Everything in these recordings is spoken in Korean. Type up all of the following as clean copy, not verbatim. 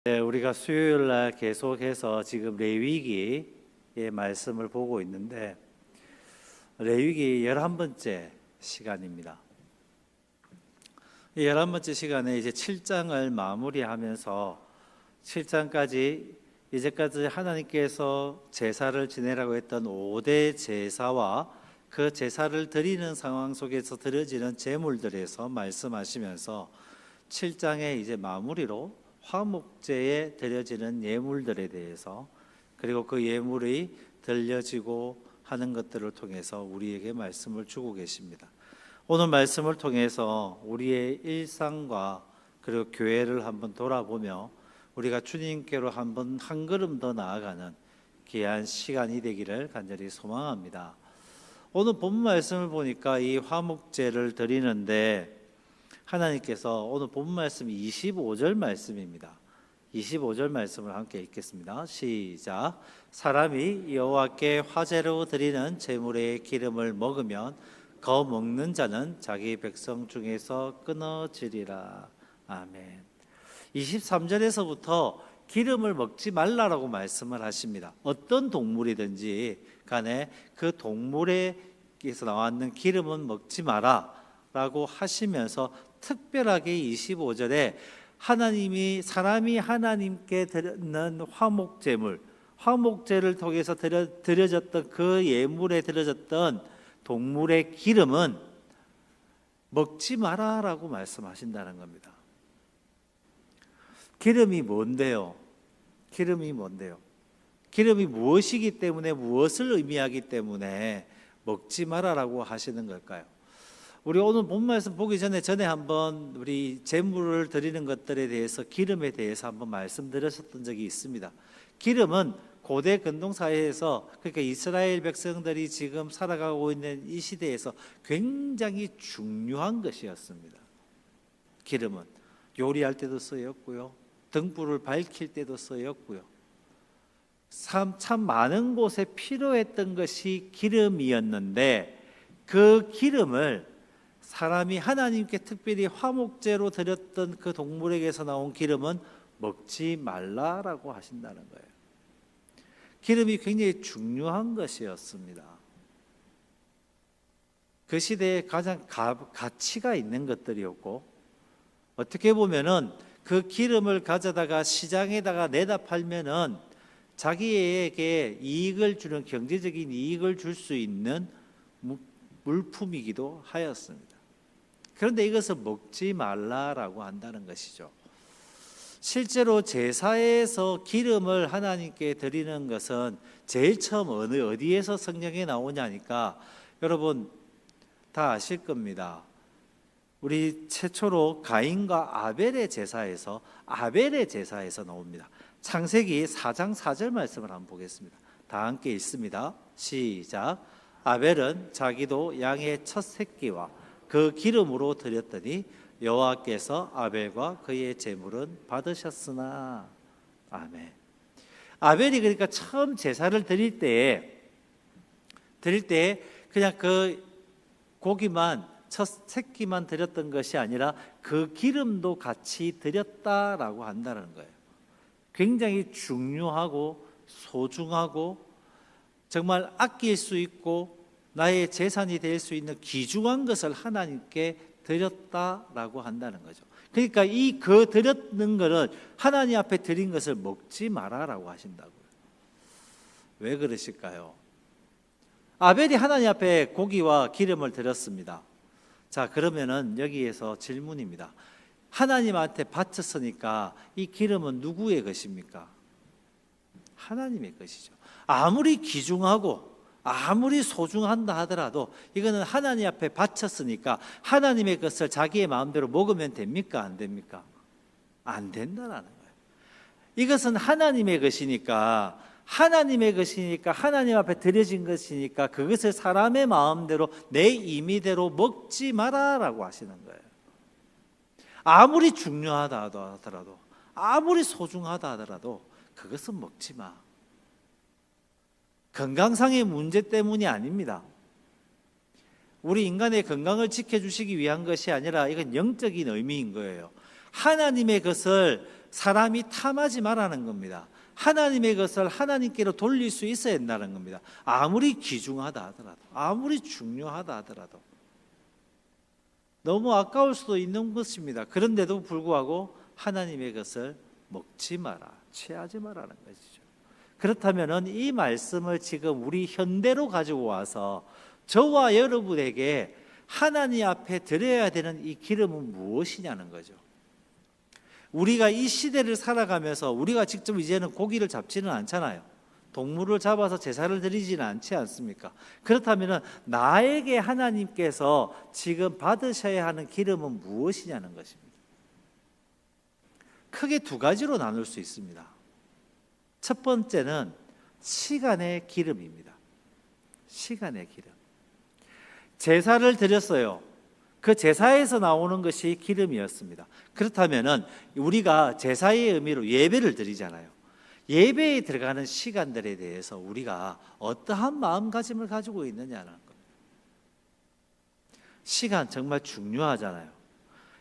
네, 우리가 수요일 날 계속해서 지금 레위기의 말씀을 보고 있는데 레위기 11번째 시간입니다. 이 11번째 시간에 이제 7장을 마무리하면서 7장까지 이제까지 하나님께서 제사를 지내라고 했던 5대 제사와 그 제사를 드리는 상황 속에서 드려지는 제물들에서 말씀하시면서 7장의 이제 마무리로 화목제에 드려지는 예물들에 대해서 그리고 그 예물이 들려지고 하는 것들을 통해서 우리에게 말씀을 주고 계십니다. 오늘 말씀을 통해서 우리의 일상과 그리고 교회를 한번 돌아보며 우리가 주님께로 한번 한 걸음 더 나아가는 귀한 시간이 되기를 간절히 소망합니다. 오늘 본문 말씀을 보니까 이 화목제를 드리는데 하나님께서 오늘 본문 말씀 25절 말씀입니다. 25절 말씀을 함께 읽겠습니다. 시작. 사람이 여호와께 화제로 드리는 제물의 기름을 먹으면 거 먹는 자는 자기 백성 중에서 끊어지리라. 아멘. 23절에서부터 기름을 먹지 말라라고 말씀을 하십니다. 어떤 동물이든지 간에 그 동물에게서 나왔는 기름은 먹지 마라 라고 하시면서 특별하게 25절에 사람이 하나님께 드리는 화목제를 통해서 드려졌던 그 예물에 드려졌던 동물의 기름은 먹지 마라라고 말씀하신다는 겁니다. 기름이 뭔데요? 기름이 무엇이기 때문에, 무엇을 의미하기 때문에 먹지 마라라고 하시는 걸까요? 우리 오늘 본 말씀 보기 전에 한번 우리 제물을 드리는 것들에 대해서 기름에 대해서 한번 말씀드렸었던 적이 있습니다. 기름은 고대 근동 사회에서, 그러니까 이스라엘 백성들이 지금 살아가고 있는 이 시대에서 굉장히 중요한 것이었습니다. 기름은 요리할 때도 쓰였고요, 등불을 밝힐 때도 쓰였고요, 참 많은 곳에 필요했던 것이 기름이었는데 그 기름을 사람이 하나님께 특별히 화목제로 드렸던 그 동물에게서 나온 기름은 먹지 말라라고 하신다는 거예요. 기름이 굉장히 중요한 것이었습니다. 그 시대에 가장 가치가 있는 것들이었고, 어떻게 보면은 그 기름을 가져다가 시장에다가 내다 팔면은 자기에게 이익을 주는, 경제적인 이익을 줄 수 있는 물품이기도 하였습니다. 그런데 이것을 먹지 말라라고 한다는 것이죠. 실제로 제사에서 기름을 하나님께 드리는 것은 제일 처음 어디에서 성경에 나오냐니까 여러분 다 아실 겁니다. 우리 최초로 가인과 아벨의 제사에서 나옵니다. 창세기 4장 4절 말씀을 한번 보겠습니다. 다 함께 읽습니다. 시작. 아벨은 자기도 양의 첫 새끼와 그 기름으로 드렸더니 여호와께서 아벨과 그의 제물은 받으셨으나. 아멘. 아벨이 그러니까 처음 제사를 드릴 때 그냥 그 고기만, 첫 새끼만 드렸던 것이 아니라 그 기름도 같이 드렸다라고 한다는 거예요. 굉장히 중요하고 소중하고 정말 아낄 수 있고 나의 재산이 될 수 있는 귀중한 것을 하나님께 드렸다라고 한다는 거죠. 그러니까 그 드렸는 것은 하나님 앞에 드린 것을 먹지 마라라고 하신다고요. 왜 그러실까요? 아벨이 하나님 앞에 고기와 기름을 드렸습니다. 자, 그러면은 여기에서 질문입니다. 하나님한테 바쳤으니까 이 기름은 누구의 것입니까? 하나님의 것이죠. 아무리 귀중하고 아무리 소중한다 하더라도 이거는 하나님 앞에 바쳤으니까 하나님의 것을 자기의 마음대로 먹으면 됩니까? 안 됩니까? 안 된다라는 거예요. 이것은 하나님의 것이니까 하나님 앞에 드려진 것이니까 그것을 사람의 마음대로 내 임의대로 먹지 마라라고 하시는 거예요. 아무리 중요하다 하더라도, 아무리 소중하다 하더라도 그것은 먹지 마. 건강상의 문제 때문이 아닙니다. 우리 인간의 건강을 지켜주시기 위한 것이 아니라 이건 영적인 의미인 거예요. 하나님의 것을 사람이 탐하지 말라는 겁니다. 하나님의 것을 하나님께로 돌릴 수 있어야 된다는 겁니다. 아무리 귀중하다 하더라도, 아무리 중요하다 하더라도. 너무 아까울 수도 있는 것입니다. 그런데도 불구하고 하나님의 것을 먹지 마라, 취하지 마라는 것이죠. 그렇다면 이 말씀을 지금 우리 현대로 가지고 와서 저와 여러분에게 하나님 앞에 드려야 되는 이 기름은 무엇이냐는 거죠. 우리가 이 시대를 살아가면서 우리가 직접 이제는 고기를 잡지는 않잖아요. 동물을 잡아서 제사를 드리지는 않지 않습니까? 그렇다면 나에게 하나님께서 지금 받으셔야 하는 기름은 무엇이냐는 것입니다. 크게 두 가지로 나눌 수 있습니다. 첫 번째는 시간의 기름입니다. 시간의 기름. 제사를 드렸어요. 그 제사에서 나오는 것이 기름이었습니다. 그렇다면 우리가 제사의 의미로 예배를 드리잖아요. 예배에 들어가는 시간들에 대해서 우리가 어떠한 마음가짐을 가지고 있느냐는 겁니다. 시간 정말 중요하잖아요.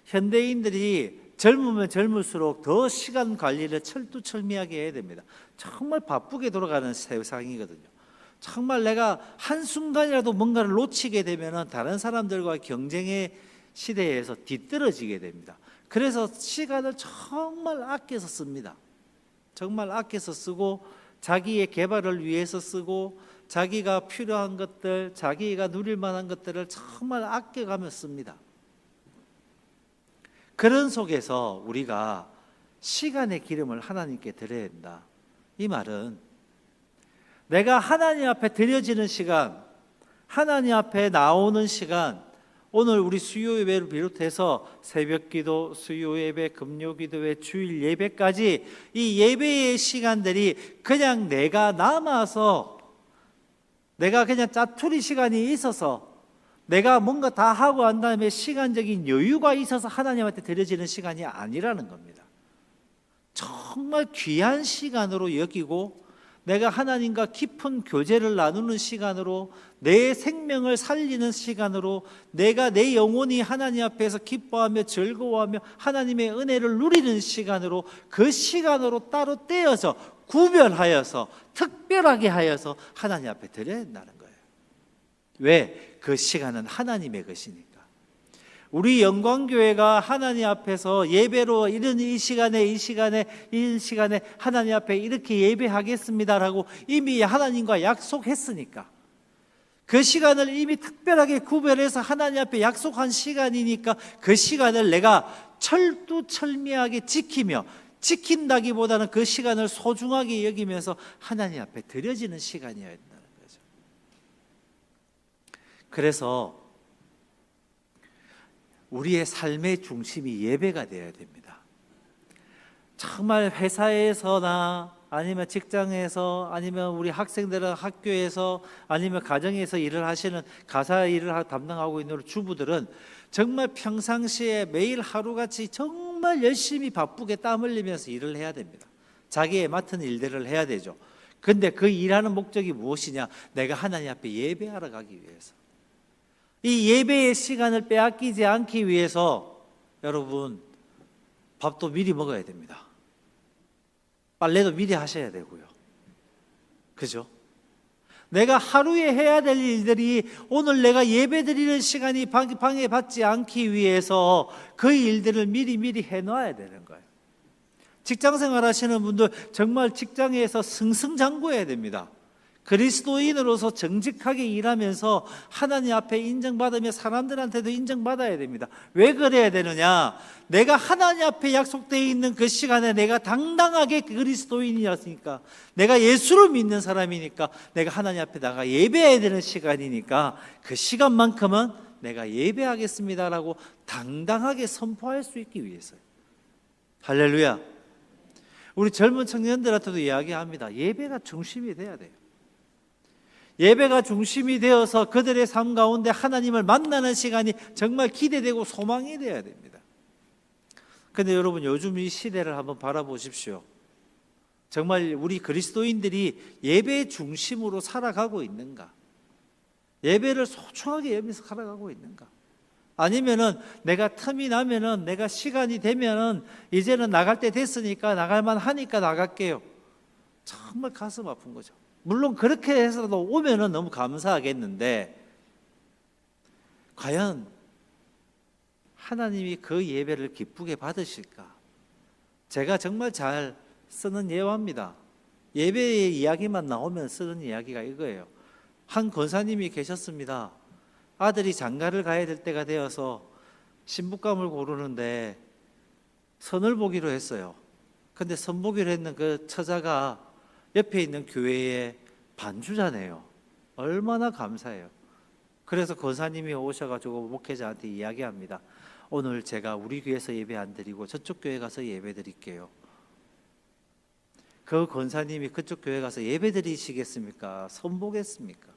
현대인들이 젊으면 젊을수록 더 시간 관리를 철두철미하게 해야 됩니다. 정말 바쁘게 돌아가는 세상이거든요. 정말 내가 한순간이라도 뭔가를 놓치게 되면 다른 사람들과 경쟁의 시대에서 뒤떨어지게 됩니다. 그래서 시간을 정말 아껴서 씁니다. 정말 아껴서 쓰고 자기의 개발을 위해서 쓰고 자기가 필요한 것들, 자기가 누릴 만한 것들을 정말 아껴가며 씁니다. 그런 속에서 우리가 시간의 기름을 하나님께 드려야 된다. 이 말은 내가 하나님 앞에 드려지는 시간, 하나님 앞에 나오는 시간, 오늘 우리 수요 예배를 비롯해서 새벽기도, 수요 예배, 금요 기도회, 주일 예배까지 이 예배의 시간들이 그냥 내가 남아서 내가 그냥 짜투리 시간이 있어서 내가 뭔가 다 하고 한 다음에 시간적인 여유가 있어서 하나님한테 드려지는 시간이 아니라는 겁니다. 정말 귀한 시간으로 여기고 내가 하나님과 깊은 교제를 나누는 시간으로 내 생명을 살리는 시간으로 내가 내 영혼이 하나님 앞에서 기뻐하며 즐거워하며 하나님의 은혜를 누리는 시간으로 그 시간으로 따로 떼어서 구별하여서 특별하게 하여서 하나님 앞에 드려야 된다는 거예요. 왜? 그 시간은 하나님의 것이니까. 우리 영광교회가 하나님 앞에서 예배로 이런 이 시간에 하나님 앞에 이렇게 예배하겠습니다라고 이미 하나님과 약속했으니까 그 시간을 이미 특별하게 구별해서 하나님 앞에 약속한 시간이니까 그 시간을 내가 철두철미하게 지키며 지킨다기보다는 그 시간을 소중하게 여기면서 하나님 앞에 드려지는 시간이어야 된다는 거죠. 그래서 우리의 삶의 중심이 예배가 되어야 됩니다. 정말 회사에서나 아니면 직장에서 아니면 우리 학생들은 학교에서 아니면 가정에서 일을 하시는 가사 일을 담당하고 있는 주부들은 정말 평상시에 매일 하루같이 정말 열심히 바쁘게 땀 흘리면서 일을 해야 됩니다. 자기의 맡은 일들을 해야 되죠. 근데 그 일하는 목적이 무엇이냐? 내가 하나님 앞에 예배하러 가기 위해서. 이 예배의 시간을 빼앗기지 않기 위해서 여러분 밥도 미리 먹어야 됩니다. 빨래도 미리 하셔야 되고요. 그죠? 내가 하루에 해야 될 일들이 오늘 내가 예배 드리는 시간이 방해받지 않기 위해서 그 일들을 미리 해놔야 되는 거예요. 직장생활 하시는 분들 정말 직장에서 승승장구해야 됩니다. 그리스도인으로서 정직하게 일하면서 하나님 앞에 인정받으며 사람들한테도 인정받아야 됩니다. 왜 그래야 되느냐? 내가 하나님 앞에 약속되어 있는 그 시간에 내가 당당하게 그리스도인이었으니까, 내가 예수를 믿는 사람이니까, 내가 하나님 앞에 나가 예배해야 되는 시간이니까 그 시간만큼은 내가 예배하겠습니다라고 당당하게 선포할 수 있기 위해서요. 할렐루야. 우리 젊은 청년들한테도 이야기합니다. 예배가 중심이 돼야 돼요. 예배가 중심이 되어서 그들의 삶 가운데 하나님을 만나는 시간이 정말 기대되고 소망이 되어야 됩니다. 그런데 여러분 요즘 이 시대를 한번 바라보십시오. 정말 우리 그리스도인들이 예배 중심으로 살아가고 있는가? 예배를 소중하게 여기서 살아가고 있는가? 아니면은 내가 틈이 나면은, 내가 시간이 되면은 이제는 나갈 때 됐으니까 나갈만 하니까 나갈게요. 정말 가슴 아픈 거죠. 물론 그렇게 해서도 오면은 너무 감사하겠는데, 과연 하나님이 그 예배를 기쁘게 받으실까? 제가 정말 잘 쓰는 예화입니다. 예배의 이야기만 나오면 쓰는 이야기가 이거예요. 한 권사님이 계셨습니다. 아들이 장가를 가야 될 때가 되어서 신부감을 고르는데 선을 보기로 했어요. 근데 선 보기로 했는 그 처자가 옆에 있는 교회의 반주자네요. 얼마나 감사해요. 그래서 권사님이 오셔가지고 목회자한테 이야기합니다. 오늘 제가 우리 교회에서 예배 안 드리고 저쪽 교회 가서 예배 드릴게요. 그 권사님이 그쪽 교회 가서 예배 드리시겠습니까? 선보겠습니까?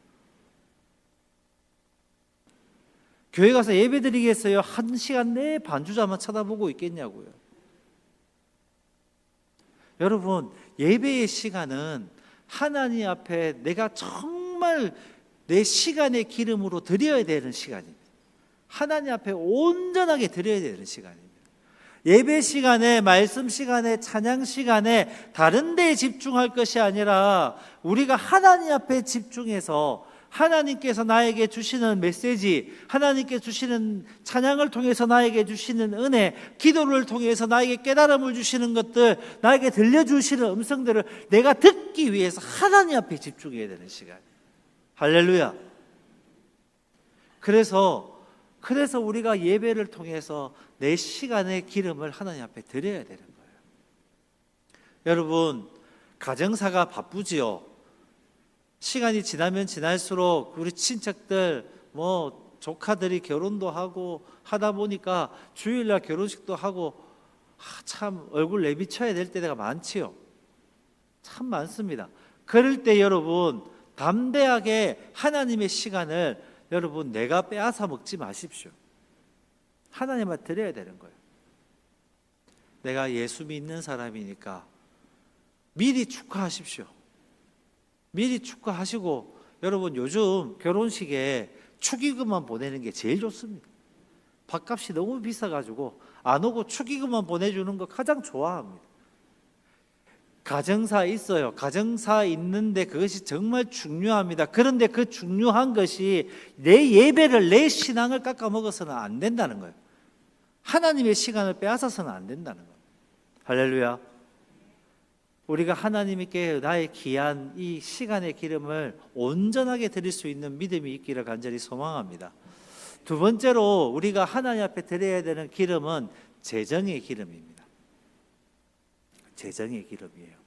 교회 가서 예배 드리겠어요? 1시간 내에 반주자만 쳐다보고 있겠냐고요. 여러분, 예배의 시간은 하나님 앞에 내가 정말 내 시간의 기름으로 드려야 되는 시간입니다. 하나님 앞에 온전하게 드려야 되는 시간입니다. 예배 시간에, 말씀 시간에, 찬양 시간에 다른 데에 집중할 것이 아니라 우리가 하나님 앞에 집중해서 하나님께서 나에게 주시는 메시지, 하나님께 주시는 찬양을 통해서 나에게 주시는 은혜, 기도를 통해서 나에게 깨달음을 주시는 것들, 나에게 들려주시는 음성들을 내가 듣기 위해서 하나님 앞에 집중해야 되는 시간. 할렐루야. 그래서 우리가 예배를 통해서 내 시간의 기름을 하나님 앞에 드려야 되는 거예요. 여러분, 가정사가 바쁘지요. 시간이 지나면 지날수록 우리 친척들, 조카들이 결혼도 하고 하다 보니까 주일날 결혼식도 하고 참 얼굴 내비쳐야 될 때가 많지요. 참 많습니다. 그럴 때 여러분, 담대하게 하나님의 시간을 여러분 내가 빼앗아 먹지 마십시오. 하나님한테 드려야 되는 거예요. 내가 예수 믿는 사람이니까 미리 축하하십시오. 미리 축하하시고, 여러분 요즘 결혼식에 축의금만 보내는 게 제일 좋습니다. 밥값이 너무 비싸가지고 안 오고 축의금만 보내주는 거 가장 좋아합니다. 가정사 있어요. 가정사 있는데 그것이 정말 중요합니다. 그런데 그 중요한 것이 내 예배를, 내 신앙을 깎아먹어서는 안 된다는 거예요. 하나님의 시간을 빼앗아서는 안 된다는 거예요. 할렐루야. 우리가 하나님께 나의 귀한 이 시간의 기름을 온전하게 드릴 수 있는 믿음이 있기를 간절히 소망합니다. 두 번째로 우리가 하나님 앞에 드려야 되는 기름은 재정의 기름입니다. 재정의 기름이에요.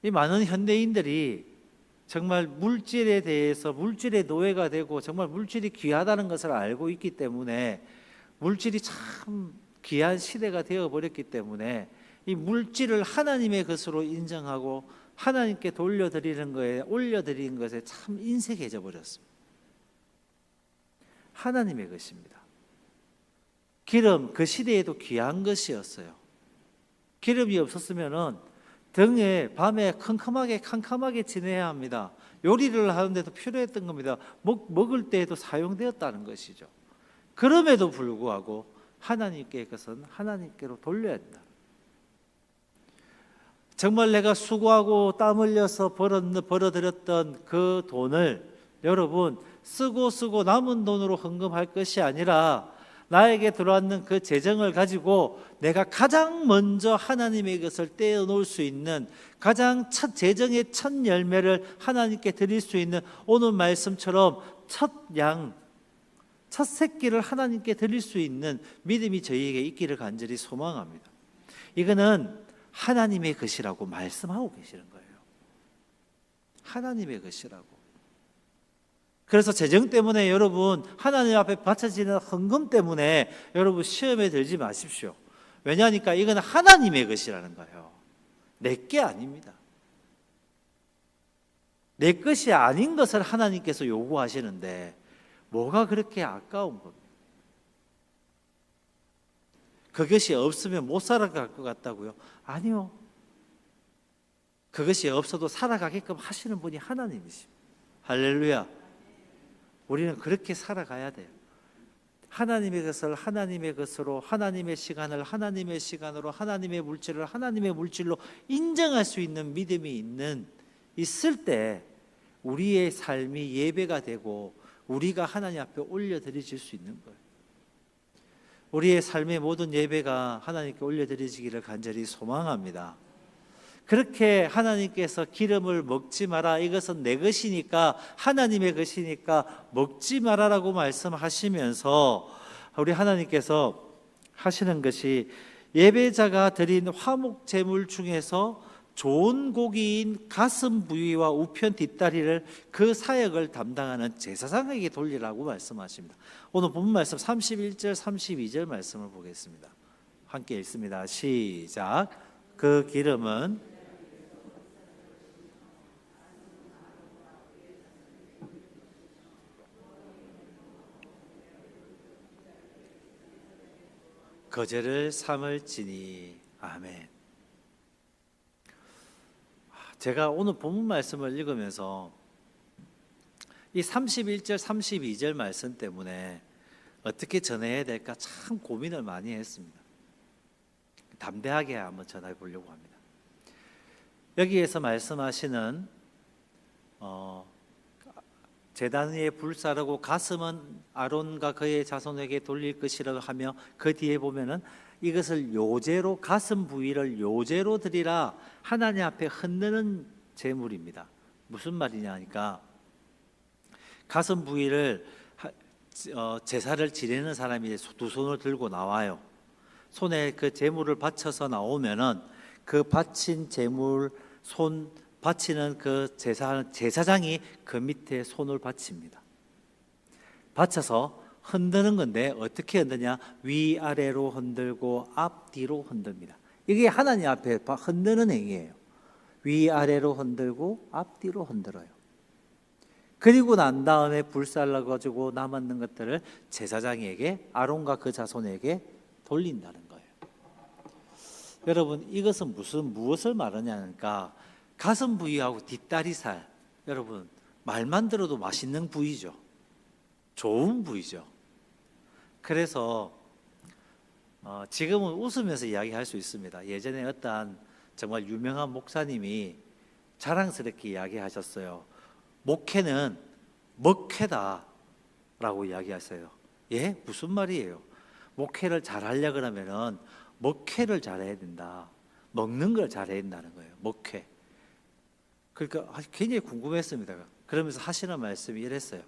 이 많은 현대인들이 정말 물질에 대해서 물질의 노예가 되고 정말 물질이 귀하다는 것을 알고 있기 때문에, 물질이 참 귀한 시대가 되어버렸기 때문에 이 물질을 하나님의 것으로 인정하고 하나님께 돌려드리는 거에, 올려드리는 것에 참 인색해져 버렸습니다. 하나님의 것입니다. 기름, 그 시대에도 귀한 것이었어요. 기름이 없었으면은 등에 밤에 캄캄하게 지내야 합니다. 요리를 하는데도 필요했던 겁니다. 먹을 때에도 사용되었다는 것이죠. 그럼에도 불구하고 하나님께 것은 하나님께로 돌려야 한다. 정말 내가 수고하고 땀 흘려서 벌어들였던 그 돈을 여러분 쓰고 남은 돈으로 헌금할 것이 아니라 나에게 들어왔는 그 재정을 가지고 내가 가장 먼저 하나님의 것을 떼어놓을 수 있는, 가장 첫 재정의 첫 열매를 하나님께 드릴 수 있는, 오늘 말씀처럼 첫 새끼를 하나님께 드릴 수 있는 믿음이 저희에게 있기를 간절히 소망합니다. 이거는 하나님의 것이라고 말씀하고 계시는 거예요. 하나님의 것이라고. 그래서 재정 때문에 여러분, 하나님 앞에 바쳐지는 헌금 때문에 여러분 시험에 들지 마십시오. 왜냐하니까 이건 하나님의 것이라는 거예요. 내 게 아닙니다. 내 것이 아닌 것을 하나님께서 요구하시는데 뭐가 그렇게 아까운 겁니까? 그것이 없으면 못 살아갈 것 같다고요? 아니요. 그것이 없어도 살아가게끔 하시는 분이 하나님이십니다. 할렐루야. 우리는 그렇게 살아가야 돼요. 하나님의 것을 하나님의 것으로, 하나님의 시간을 하나님의 시간으로, 하나님의 물질을 하나님의 물질로 인정할 수 있는 믿음이 있을 때 우리의 삶이 예배가 되고 우리가 하나님 앞에 올려드려질 수 있는 거예요. 우리의 삶의 모든 예배가 하나님께 올려드려지기를 간절히 소망합니다. 그렇게 하나님께서 기름을 먹지 마라, 이것은 내 것이니까, 하나님의 것이니까 먹지 마라라고 말씀하시면서 우리 하나님께서 하시는 것이 예배자가 드린 화목 제물 중에서 좋은 고기인 가슴 부위와 우편 뒷다리를 그 사역을 담당하는 제사장에게 돌리라고 말씀하십니다. 오늘 본문 말씀 31절 32절 말씀을 보겠습니다. 함께 읽습니다. 시작. 그 기름은 거제를 삼을지니. 아멘. 제가 오늘 본문 말씀을 읽으면서 이 31절 32절 말씀 때문에 어떻게 전해야 될까 참 고민을 많이 했습니다. 담대하게 한번 전해 보려고 합니다. 여기에서 말씀하시는 제단 위에 불 사르고 가슴은 아론과 그의 자손에게 돌릴 것이라고 하며 그 뒤에 보면은 이것을 요제로, 가슴 부위를 요제로 드리라, 하나님 앞에 흔드는 제물입니다. 무슨 말이냐 하니까 가슴 부위를 제사를 지내는 사람이 두 손을 들고 나와요. 손에 그 제물을 받쳐서 나오면은 그 바친 제물 손 바치는 그 제사장이 그 밑에 손을 받칩니다. 받쳐서 흔드는 건데 어떻게 흔드냐? 위아래로 흔들고 앞뒤로 흔듭니다. 이게 하나님 앞에 흔드는 행위예요. 위아래로 흔들고 앞뒤로 흔들어요. 그리고 난 다음에 불살라 가지고 남았는 것들을 제사장에게, 아론과 그 자손에게 돌린다는 거예요. 여러분, 이것은 무엇을 말하냐니까 가슴 부위하고 뒷다리살, 여러분 말만 들어도 맛있는 부위죠. 좋은 부위죠. 그래서 지금은 웃으면서 이야기할 수 있습니다. 예전에 어떤 정말 유명한 목사님이 자랑스럽게 이야기하셨어요. 목회는 먹회다 라고 이야기하세요. 예? 무슨 말이에요? 목회를 잘하려고 그러면은 먹회를 잘해야 된다. 먹는 걸 잘해야 된다는 거예요. 먹회. 그러니까 굉장히 궁금했습니다. 그러면서 하시는 말씀이 이랬어요.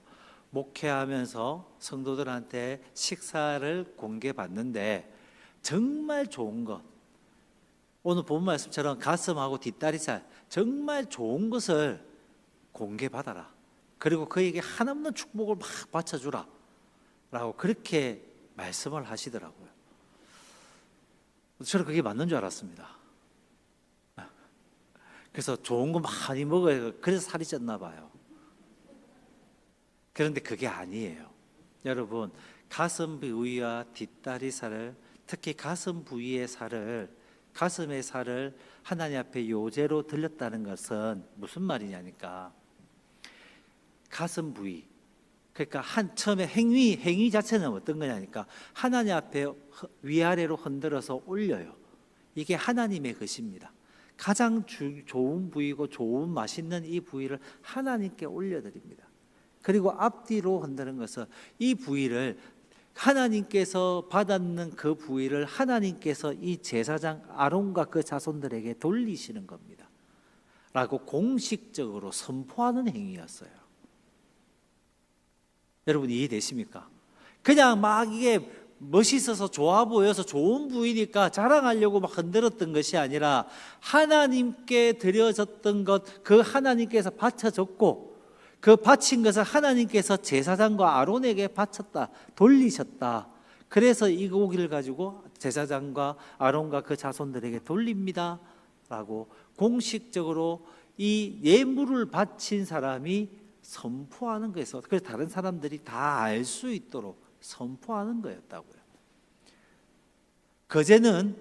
목회하면서 성도들한테 식사를 공개받는데 정말 좋은 것, 오늘 본 말씀처럼 가슴하고 뒷다리살 정말 좋은 것을 공개받아라. 그리고 그에게 한없는 축복을 막 바쳐주라 라고 그렇게 말씀을 하시더라고요. 저는 그게 맞는 줄 알았습니다. 그래서 좋은 거 많이 먹어야, 그래서 살이 쪘나 봐요. 그런데 그게 아니에요. 여러분, 가슴 부위와 뒷다리 살을, 특히 가슴 부위의 살을, 가슴의 살을 하나님 앞에 요제로 들렸다는 것은 무슨 말이냐니까, 가슴 부위, 그러니까 처음에 행위 자체는 어떤 거냐니까 하나님 앞에 위아래로 흔들어서 올려요. 이게 하나님의 것입니다. 가장 좋은 부위고 좋은 맛있는 이 부위를 하나님께 올려드립니다. 그리고 앞뒤로 흔드는 것은 이 부위를 하나님께서 받았는 그 부위를 하나님께서 이 제사장 아론과 그 자손들에게 돌리시는 겁니다 라고 공식적으로 선포하는 행위였어요. 여러분 이해되십니까? 그냥 막 이게 멋있어서 좋아 보여서 좋은 부위니까 자랑하려고 막 흔들었던 것이 아니라 하나님께 드려졌던 것, 그 하나님께서 바쳐졌고 그 바친 것을 하나님께서 제사장과 아론에게 바쳤다, 돌리셨다. 그래서 이 고기를 가지고 제사장과 아론과 그 자손들에게 돌립니다 라고 공식적으로 이 예물을 바친 사람이 선포하는 거에서, 그래서 다른 사람들이 다 알 수 있도록 선포하는 거였다고요. 거제는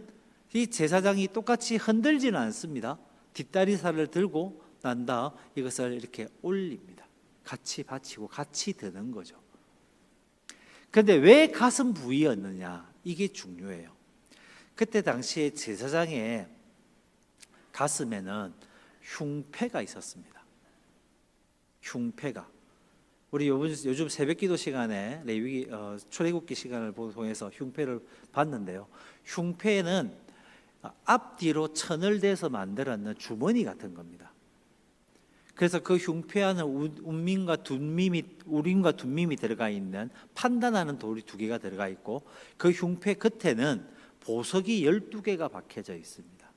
이 제사장이 똑같이 흔들지는 않습니다. 뒷다리살을 들고 난 다음 이것을 이렇게 올립니다. 같이 바치고 같이 드는 거죠. 그런데 왜 가슴 부위였느냐? 이게 중요해요. 그때 당시에 제사장의 가슴에는 흉패가 있었습니다. 흉패가. 우리 요즘 새벽기도 시간에 레위기 출애굽기 시간을 통해서 흉패를 봤는데요. 흉패는 앞뒤로 천을 대서 만들었는 주머니 같은 겁니다. 그래서 그 흉패 안에 우림과 둠밈이 들어가 있는 판단하는 돌이 2개가 들어가 있고, 그 흉패 끝에는 보석이 12개가 박혀져 있습니다.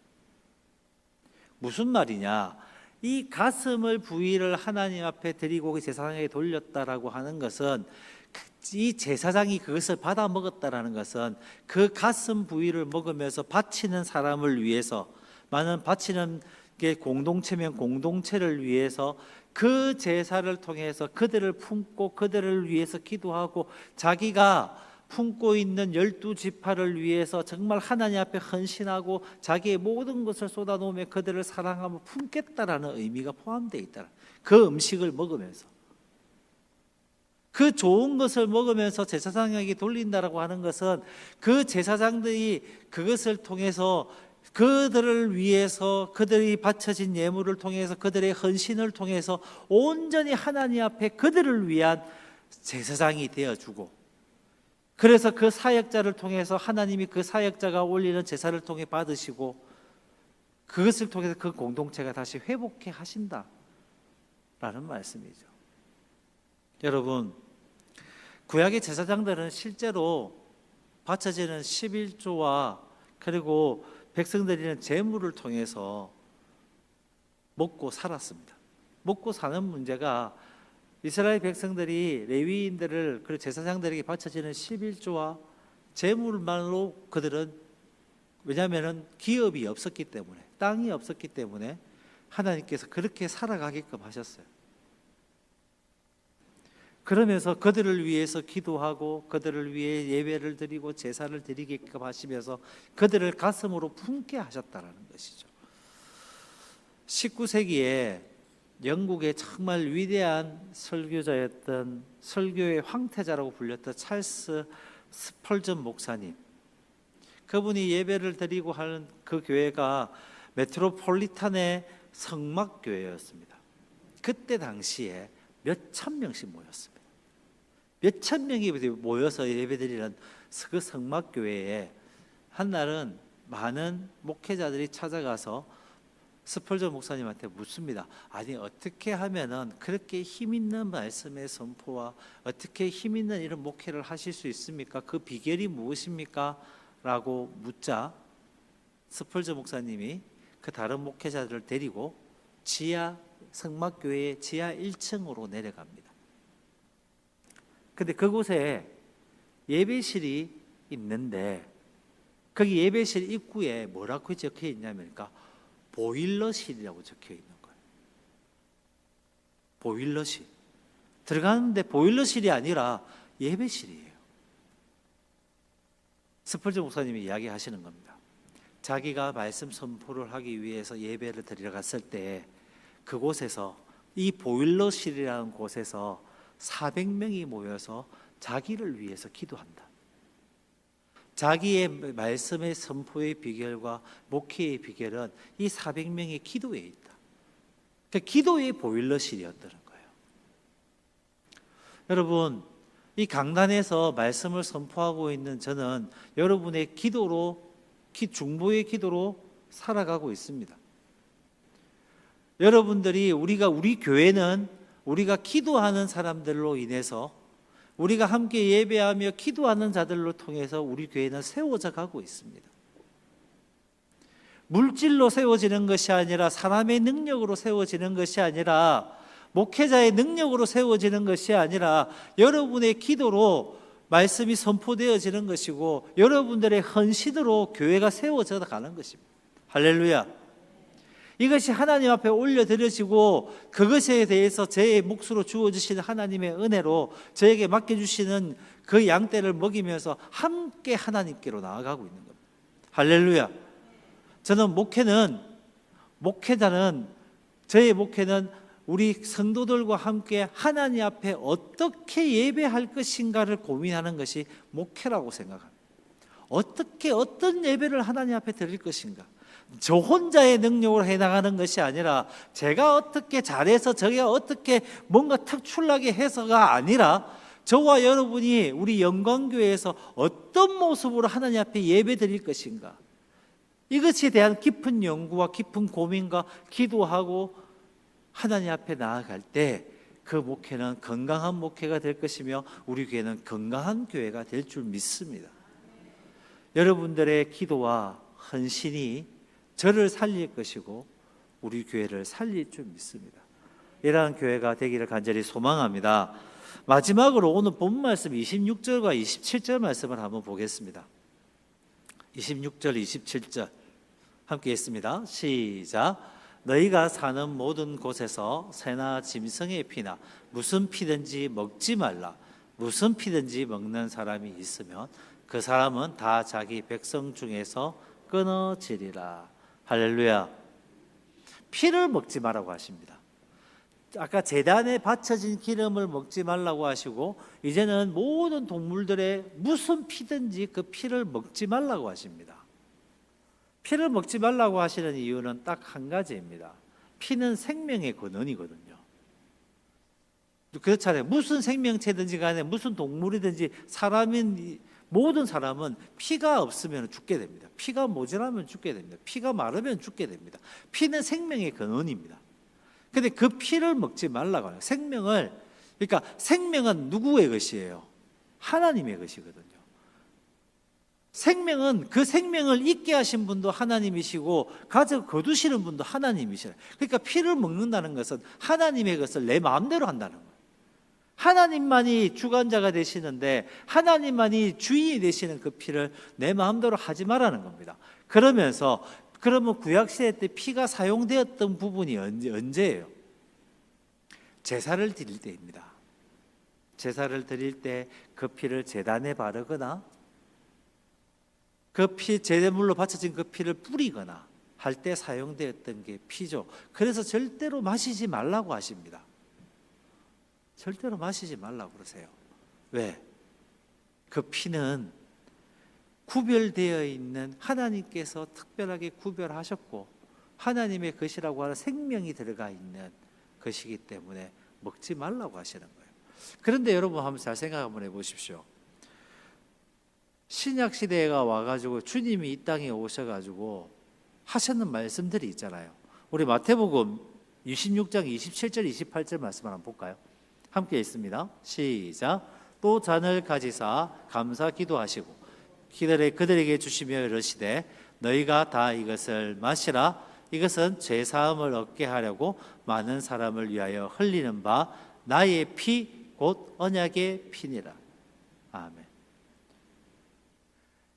무슨 말이냐? 이 가슴을 부위를 하나님 앞에 드리고 제사장에게 돌렸다라고 하는 것은, 이 제사장이 그것을 받아 먹었다라는 것은 그 가슴 부위를 먹으면서 바치는 사람을 위해서, 많은 바치는 게 공동체면 공동체를 위해서 그 제사를 통해서 그들을 품고 그들을 위해서 기도하고, 자기가 품고 있는 12지파를 위해서 정말 하나님 앞에 헌신하고 자기의 모든 것을 쏟아놓으며 그들을 사랑하며 품겠다라는 의미가 포함되어 있다. 그 음식을 먹으면서, 그 좋은 것을 먹으면서 제사장에게 돌린다라고 하는 것은, 그 제사장들이 그것을 통해서 그들을 위해서, 그들이 바쳐진 예물을 통해서, 그들의 헌신을 통해서 온전히 하나님 앞에 그들을 위한 제사장이 되어주고, 그래서 그 사역자를 통해서 하나님이 그 사역자가 올리는 제사를 통해 받으시고, 그것을 통해서 그 공동체가 다시 회복해 하신다라는 말씀이죠. 여러분, 구약의 제사장들은 실제로 바쳐지는 11조와 그리고 백성들이는 제물을 통해서 먹고 살았습니다. 먹고 사는 문제가, 이스라엘 백성들이 레위인들을, 그리고 제사장들에게 바쳐지는 11조와 제물만으로 그들은, 왜냐하면 기업이 없었기 때문에, 땅이 없었기 때문에 하나님께서 그렇게 살아가게끔 하셨어요. 그러면서 그들을 위해서 기도하고 그들을 위해 예배를 드리고 제사를 드리게끔 하시면서 그들을 가슴으로 품게 하셨다는 것이죠. 19세기에 영국의 정말 위대한 설교자였던, 설교의 황태자라고 불렸던 찰스 스펄전 목사님, 그분이 예배를 드리고 하는 그 교회가 메트로폴리탄의 성막교회였습니다. 그때 당시에 몇천 명씩 모였습니다. 몇천 명이 모여서 예배드리는 그 성막교회에 한날은 많은 목회자들이 찾아가서 스펄전 목사님한테 묻습니다. 아니, 어떻게 하면은 그렇게 힘 있는 말씀의 선포와 어떻게 힘 있는 이런 목회를 하실 수 있습니까? 그 비결이 무엇입니까? 라고 묻자, 스펄전 목사님이 그 다른 목회자들을 데리고 지하 성막교회 지하 1층으로 내려갑니다. 근데 그곳에 예배실이 있는데, 거기 예배실 입구에 뭐라고 적혀 있냐면까, 보일러실이라고 적혀 있는 거예요. 보일러실. 들어가는데 보일러실이 아니라 예배실이에요. 스펄전 목사님이 이야기하시는 겁니다. 자기가 말씀 선포를 하기 위해서 예배를 드리러 갔을 때 그곳에서, 이 보일러실이라는 곳에서 400명이 모여서 자기를 위해서 기도한다. 자기의 말씀의 선포의 비결과 목회의 비결은 이 400명의 기도에 있다. 그러니까 기도의 보일러실이었다는 거예요. 여러분, 이 강단에서 말씀을 선포하고 있는 저는 여러분의 기도로, 중보의 기도로 살아가고 있습니다. 여러분들이, 우리 교회는 우리가 기도하는 사람들로 인해서, 우리가 함께 예배하며 기도하는 자들로 통해서 우리 교회는 세워져 가고 있습니다. 물질로 세워지는 것이 아니라, 사람의 능력으로 세워지는 것이 아니라, 목회자의 능력으로 세워지는 것이 아니라 여러분의 기도로 말씀이 선포되어지는 것이고 여러분들의 헌신으로 교회가 세워져 가는 것입니다. 할렐루야. 이것이 하나님 앞에 올려드려지고, 그것에 대해서 제 몫으로 주어주시는 하나님의 은혜로 저에게 맡겨주시는 그 양떼를 먹이면서 함께 하나님께로 나아가고 있는 겁니다. 할렐루야. 저는 목회자는, 저의 목회는 우리 성도들과 함께 하나님 앞에 어떻게 예배할 것인가를 고민하는 것이 목회라고 생각합니다. 어떻게 어떤 예배를 하나님 앞에 드릴 것인가. 저 혼자의 능력으로 해나가는 것이 아니라 제가 어떻게 잘해서 제가 어떻게 뭔가 특출나게 해서가 아니라 저와 여러분이 우리 영광교회에서 어떤 모습으로 하나님 앞에 예배 드릴 것인가. 이것에 대한 깊은 연구와 깊은 고민과 기도하고 하나님 앞에 나아갈 때 그 목회는 건강한 목회가 될 것이며 우리 교회는 건강한 교회가 될 줄 믿습니다. 여러분들의 기도와 헌신이 저를 살릴 것이고 우리 교회를 살릴 줄 믿습니다. 이러한 교회가 되기를 간절히 소망합니다. 마지막으로 오늘 본 말씀 26절과 27절 말씀을 한번 보겠습니다. 26절, 27절 함께 읽습니다. 시작. 너희가 사는 모든 곳에서 새나 짐승의 피나 무슨 피든지 먹지 말라. 무슨 피든지 먹는 사람이 있으면 그 사람은 다 자기 백성 중에서 끊어지리라. 할렐루야. 피를 먹지 말라고 하십니다. 아까 제단에 바쳐진 기름을 먹지 말라고 하시고 이제는 모든 동물들의 무슨 피든지 그 피를 먹지 말라고 하십니다. 피를 먹지 말라고 하시는 이유는 딱 한 가지입니다. 피는 생명의 근원이거든요. 그렇잖아요. 무슨 생명체든지 간에 무슨 동물이든지 사람인 모든 사람은 피가 없으면 죽게 됩니다. 피가 모자라면 죽게 됩니다. 피가 마르면 죽게 됩니다. 피는 생명의 근원입니다. 근데 그 피를 먹지 말라고 해요. 그러니까 생명은 누구의 것이에요? 하나님의 것이거든요. 생명은 그 생명을 있게 하신 분도 하나님이시고 가져 거두시는 분도 하나님이시라. 그러니까 피를 먹는다는 것은 하나님의 것을 내 마음대로 한다는 거예요. 하나님만이 주관자가 되시는데 하나님만이 주인이 되시는 그 피를 내 마음대로 하지 말라는 겁니다. 그러면 구약시대 때 피가 사용되었던 부분이 언제예요? 제사를 드릴 때입니다. 제사를 드릴 때 그 피를 제단에 바르거나 그 피, 제물로 바쳐진 그 피를 뿌리거나 할 때 사용되었던 게 피죠. 그래서 절대로 마시지 말라고 하십니다. 절대로 마시지 말라고 그러세요. 왜? 그 피는 구별되어 있는 하나님께서 특별하게 구별하셨고 하나님의 것이라고 하는 생명이 들어가 있는 것이기 때문에 먹지 말라고 하시는 거예요. 그런데 여러분 한번 잘 생각 한번 해보십시오. 신약 시대가 와가지고 주님이 이 땅에 오셔가지고 하셨는 말씀들이 있잖아요. 우리 마태복음 26장 27절 28절 말씀 한번 볼까요? 함께 있습니다. 시작. 또 잔을 가지사 감사 기도하시고 그들에게 주시며 이르시되 너희가 다 이것을 마시라. 이것은 죄 사함을 얻게 하려고 많은 사람을 위하여 흘리는 바 나의 피 곧 언약의 피니라. 아멘.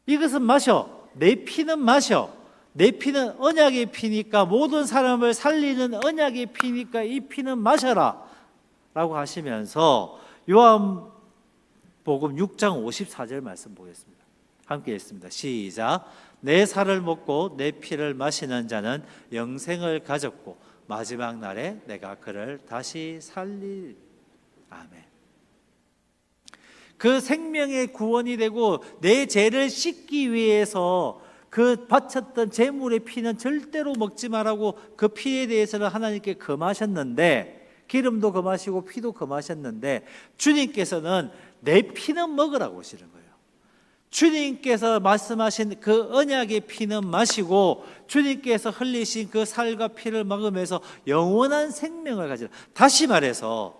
이것은 마셔. 내 피는 마셔. 내 피는 언약의 피니까 모든 사람을 살리는 언약의 피니까 이 피는 마셔라 라고 하시면서 요한복음 6장 54절 말씀 보겠습니다. 함께 읽습니다. 시작. 내 살을 먹고 내 피를 마시는 자는 영생을 가졌고 마지막 날에 내가 그를 다시 살릴. 아멘. 그 생명의 구원이 되고 내 죄를 씻기 위해서 그 바쳤던 제물의 피는 절대로 먹지 말라고 그 피에 대해서는 하나님께 금하셨는데 기름도 금하시고 피도 금하셨는데 주님께서는 내 피는 먹으라고 하시는 거예요. 주님께서 말씀하신 그 언약의 피는 마시고 주님께서 흘리신 그 살과 피를 먹으면서 영원한 생명을 가지라. 다시 말해서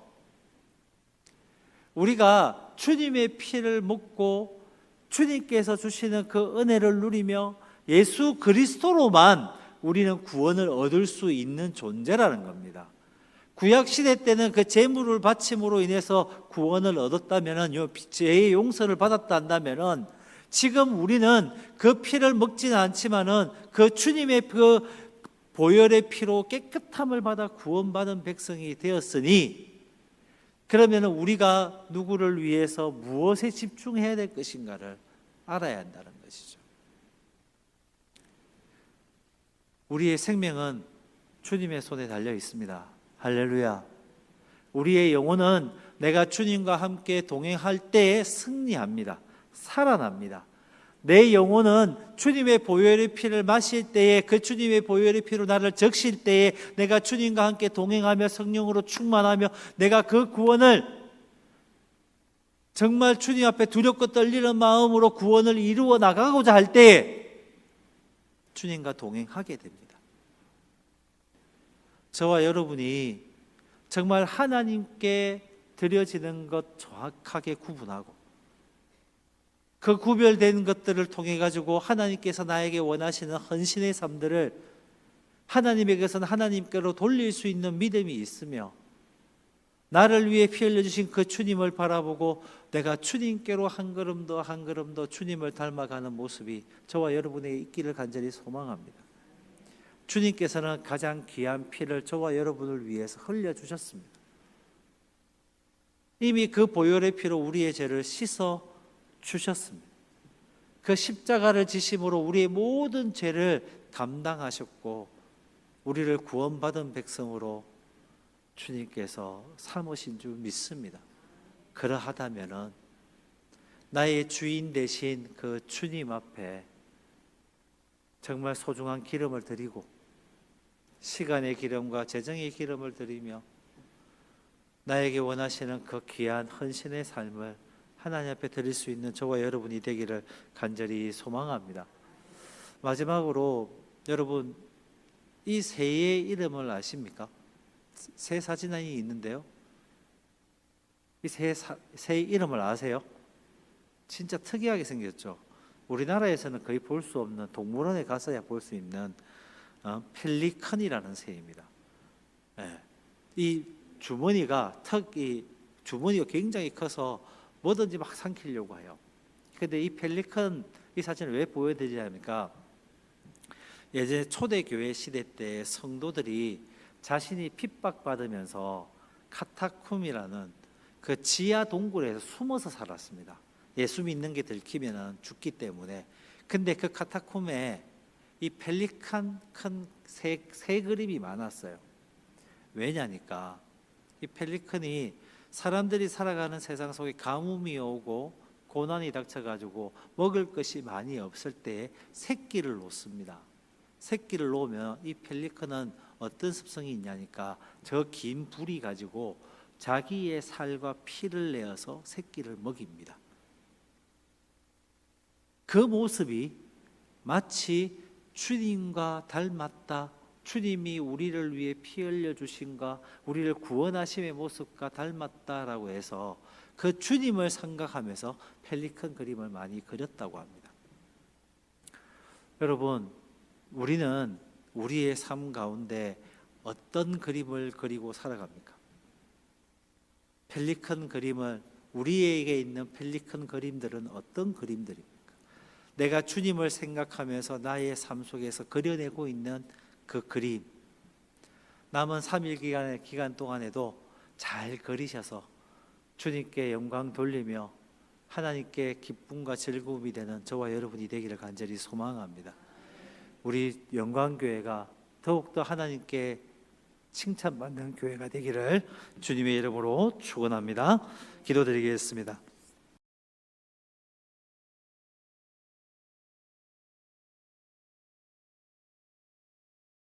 우리가 주님의 피를 먹고 주님께서 주시는 그 은혜를 누리며 예수 그리스도로만 우리는 구원을 얻을 수 있는 존재라는 겁니다. 구약시대 때는 그 제물을 바침으로 인해서 구원을 얻었다면, 죄의 용서를 받았다 한다면 지금 우리는 그 피를 먹지는 않지만은 그 주님의 그 보혈의 피로 깨끗함을 받아 구원받은 백성이 되었으니 그러면 우리가 누구를 위해서 무엇에 집중해야 될 것인가를 알아야 한다는 것이죠. 우리의 생명은 주님의 손에 달려 있습니다. 할렐루야. 우리의 영혼은 내가 주님과 함께 동행할 때에 승리합니다. 살아납니다. 내 영혼은 주님의 보혈의 피를 마실 때에, 그 주님의 보혈의 피로 나를 적실 때에 내가 주님과 함께 동행하며 성령으로 충만하며 내가 그 구원을 정말 주님 앞에 두렵고 떨리는 마음으로 구원을 이루어 나가고자 할 때에 주님과 동행하게 됩니다. 저와 여러분이 정말 하나님께 드려지는 것 정확하게 구분하고 그 구별된 것들을 통해 가지고 하나님께서 나에게 원하시는 헌신의 삶들을 하나님에게서는 하나님께로 돌릴 수 있는 믿음이 있으며, 나를 위해 피 흘려주신 그 주님을 바라보고 내가 주님께로 한 걸음 더 한 걸음 더 주님을 닮아가는 모습이 저와 여러분에게 있기를 간절히 소망합니다. 주님께서는 가장 귀한 피를 저와 여러분을 위해서 흘려주셨습니다. 이미 그 보혈의 피로 우리의 죄를 씻어 주셨습니다. 그 십자가를 지심으로 우리의 모든 죄를 감당하셨고 우리를 구원받은 백성으로 주님께서 삼으신 줄 믿습니다. 그러하다면은 나의 주인 되신 그 주님 앞에 정말 소중한 기름을 드리고 시간의 기름과 재정의 기름을 드리며 나에게 원하시는 그 귀한 헌신의 삶을 하나님 앞에 드릴 수 있는 저와 여러분이 되기를 간절히 소망합니다. 마지막으로 여러분, 이 새의 이름을 아십니까? 새 사진이 있는데요. 이 새의 이름을 아세요? 진짜 특이하게 생겼죠. 우리나라에서는 거의 볼 수 없는, 동물원에 가서야 볼 수 있는 펠리컨이라는 새입니다. 네. 이 주머니가 굉장히 커서 뭐든지 막 삼키려고 해요. 그런데 이 펠리컨 이 사진을 왜 보여드리냐니까, 예전에 초대교회 시대 때 성도들이 자신이 핍박받으면서 카타쿰이라는 그 지하 동굴에서 숨어서 살았습니다. 예수 믿는 게 들키면 죽기 때문에. 근데 그 카타쿰에 이 펠리컨 큰 새 그림이 많았어요. 왜냐니까 이 펠리컨이 사람들이 살아가는 세상 속에 가뭄이 오고 고난이 닥쳐가지고 먹을 것이 많이 없을 때 새끼를 놓습니다. 새끼를 놓으면 이 펠리컨은 어떤 습성이 있냐니까 저 긴 부리 가지고 자기의 살과 피를 내어서 새끼를 먹입니다. 그 모습이 마치 주님과 닮았다, 주님이 우리를 위해 피 흘려 주신과 우리를 구원하심의 모습과 닮았다라고 해서 그 주님을 생각하면서 펠리컨 그림을 많이 그렸다고 합니다. 여러분, 우리는 우리의 삶 가운데 어떤 그림을 그리고 살아갑니까? 펠리컨 그림을, 우리에게 있는 펠리컨 그림들은 어떤 그림들입니까? 내가 주님을 생각하면서 나의 삶 속에서 그려내고 있는 그 그림, 남은 3일 기간 동안에도 잘 그리셔서 주님께 영광 돌리며 하나님께 기쁨과 즐거움이 되는 저와 여러분이 되기를 간절히 소망합니다. 우리 영광교회가 더욱더 하나님께 칭찬받는 교회가 되기를 주님의 이름으로 축원합니다. 기도드리겠습니다.